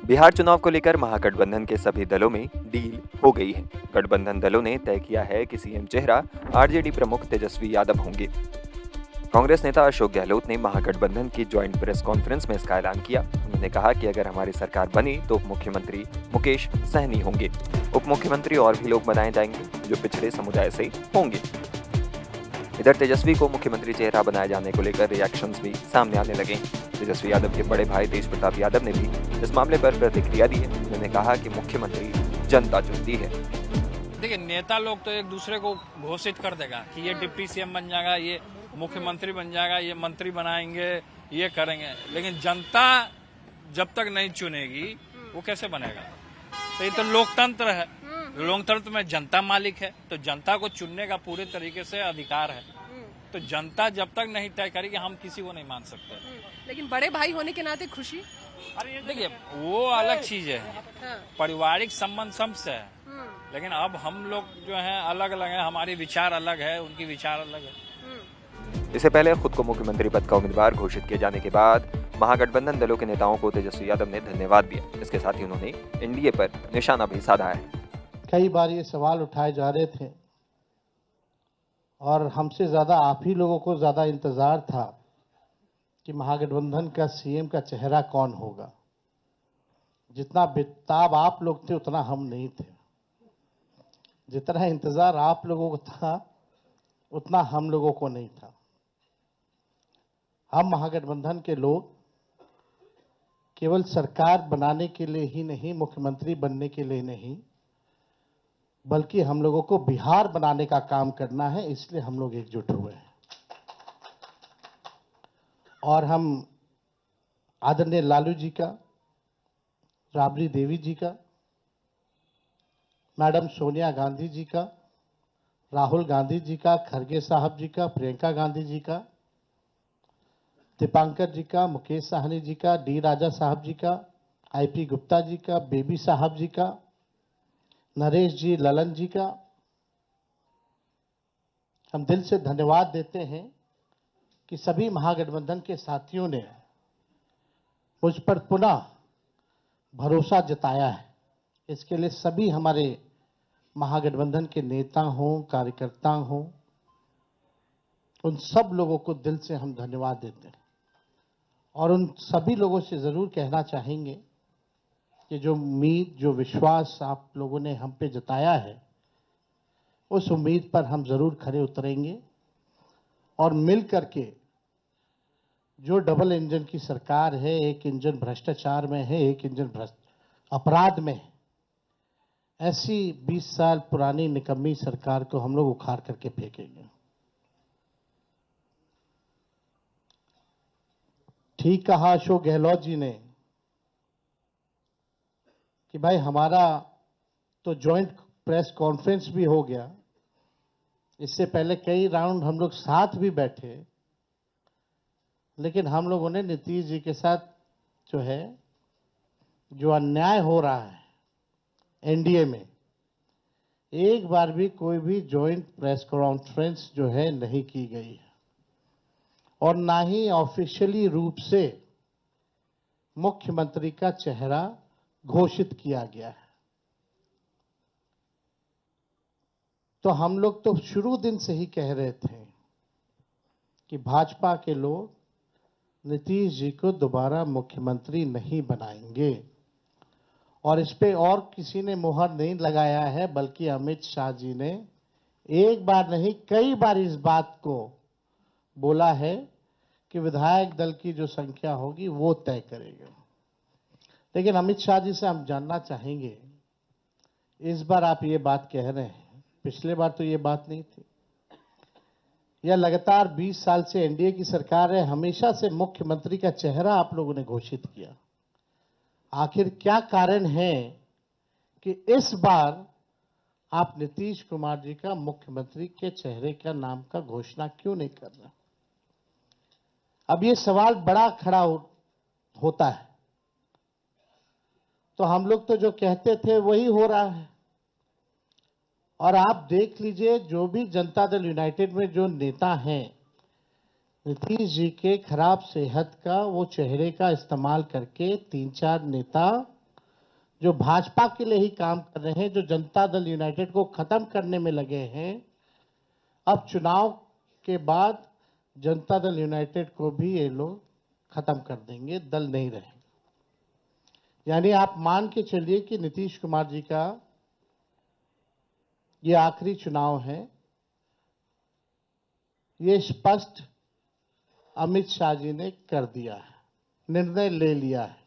बिहार चुनाव को लेकर महागठबंधन के सभी दलों में डील हो गई है। गठबंधन दलों ने तय किया है कि सीएम चेहरा आरजेडी प्रमुख तेजस्वी यादव होंगे। कांग्रेस नेता अशोक गहलोत ने महागठबंधन की ज्वाइंट प्रेस कॉन्फ्रेंस में इसका ऐलान किया। उन्होंने कहा कि अगर हमारी सरकार बनी तो उप मुख्यमंत्री मुकेश सहनी होंगे। उप मुख्यमंत्री और भी लोग बनाए जाएंगे जो पिछड़े समुदाय से होंगे। इधर तेजस्वी को मुख्यमंत्री चेहरा बनाए जाने को लेकर रिएक्शंस भी सामने आने लगे। तेजस्वी यादव के बड़े भाई तेज प्रताप यादव ने भी इस मामले पर प्रतिक्रिया दी है। उन्होंने कहा कि मुख्यमंत्री जनता चुनती है। देखिए, नेता लोग तो एक दूसरे को घोषित कर देगा कि ये डिप्टी सीएम बन जाएगा, ये मुख्यमंत्री बन जाएगा, ये मंत्री बनाएंगे, ये करेंगे, लेकिन जनता जब तक नहीं चुनेगी वो कैसे बनेगा? तो ये तो लोकतंत्र है। लोकतंत्र में जनता मालिक है, तो जनता को चुनने का पूरे तरीके से अधिकार है। तो जनता जब तक नहीं तय करेगी हम किसी को नहीं मान सकते। लेकिन बड़े भाई होने के नाते खुशी, देखिए वो अलग चीज है। पारिवारिक संबंध सबसे है, लेकिन अब हम लोग जो हैं अलग अलग हैं, हमारे विचार अलग है, उनकी विचार अलग है। इससे पहले खुद को मुख्यमंत्री पद का उम्मीदवार घोषित किए जाने के बाद महागठबंधन दलों के नेताओं को तेजस्वी यादव ने धन्यवाद दिया। इसके साथ ही उन्होंने एनडीए पर निशाना भी साधा है। कई बार ये सवाल उठाए जा रहे थे और हमसे ज्यादा आप ही लोगों को ज्यादा इंतजार था कि महागठबंधन का सीएम का चेहरा कौन होगा। जितना बेताब आप लोग थे उतना हम नहीं थे। जितना इंतजार आप लोगों को था उतना हम लोगों को नहीं था। हम महागठबंधन के लोग केवल सरकार बनाने के लिए ही नहीं, मुख्यमंत्री बनने के लिए नहीं, बल्कि हम लोगों को बिहार बनाने का काम करना है, इसलिए हम लोग एकजुट हुए हैं। और हम आदरणीय लालू जी का, राबड़ी देवी जी का, मैडम सोनिया गांधी जी का, राहुल गांधी जी का, खरगे साहब जी का, प्रियंका गांधी जी का, दीपांकर जी का, मुकेश सहनी जी का, डी राजा साहब जी का, आईपी गुप्ता जी का, बेबी साहब जी का, नरेश जी, ललन जी का हम दिल से धन्यवाद देते हैं कि सभी महागठबंधन के साथियों ने मुझ पर पुनः भरोसा जताया है। इसके लिए सभी हमारे महागठबंधन के नेता हों, कार्यकर्ता हों, उन सब लोगों को दिल से हम धन्यवाद देते हैं। और उन सभी लोगों से ज़रूर कहना चाहेंगे कि जो उम्मीद, जो विश्वास आप लोगों ने हम पे जताया है, उस उम्मीद पर हम ज़रूर खरे उतरेंगे और मिल करके जो डबल इंजन की सरकार है, एक इंजन भ्रष्टाचार में है, एक इंजन अपराध में है, ऐसी 20 साल पुरानी निकम्मी सरकार को हम लोग उखाड़ करके फेंकेंगे। ठीक कहा अशोक गहलोत जी ने कि भाई हमारा तो जॉइंट प्रेस कॉन्फ्रेंस भी हो गया, इससे पहले कई राउंड हम लोग साथ भी बैठे, लेकिन हम लोगों ने नीतीश जी के साथ जो है, जो अन्याय हो रहा है एनडीए में, एक बार भी कोई भी जॉइंट प्रेस कॉन्फ्रेंस जो है नहीं की गई है और ना ही ऑफिशियली रूप से मुख्यमंत्री का चेहरा घोषित किया गया है। तो हम लोग तो शुरू दिन से ही कह रहे थे कि भाजपा के लोग नीतीश जी को दोबारा मुख्यमंत्री नहीं बनाएंगे और इस पे और किसी ने मुहर नहीं लगाया है, बल्कि अमित शाह जी ने एक बार नहीं कई बार इस बात को बोला है कि विधायक दल की जो संख्या होगी वो तय करेगा। लेकिन अमित शाह जी से हम जानना चाहेंगे, इस बार आप ये बात कह रहे हैं, पिछले बार तो ये बात नहीं थी। यह लगातार 20 साल से एनडीए की सरकार है, हमेशा से मुख्यमंत्री का चेहरा आप लोगों ने घोषित किया। आखिर क्या कारण है कि इस बार आप नीतीश कुमार जी का मुख्यमंत्री के चेहरे का नाम का घोषणा क्यों नहीं कर रहे? अब ये सवाल बड़ा खड़ा होता है। तो हम लोग तो जो कहते थे वही हो रहा है। और आप देख लीजिए, जो भी जनता दल यूनाइटेड में जो नेता हैं, नीतीश जी के खराब सेहत का वो चेहरे का इस्तेमाल करके 3-4 नेता जो भाजपा के लिए ही काम कर रहे हैं, जो जनता दल यूनाइटेड को खत्म करने में लगे हैं, अब चुनाव के बाद जनता दल यूनाइटेड को भी ये लोग खत्म कर देंगे, दल नहीं रहेगा। यानी आप मान के चलिए कि नीतीश कुमार जी का ये आखिरी चुनाव है। ये स्पष्ट अमित शाह जी ने कर दिया है, निर्णय ले लिया है।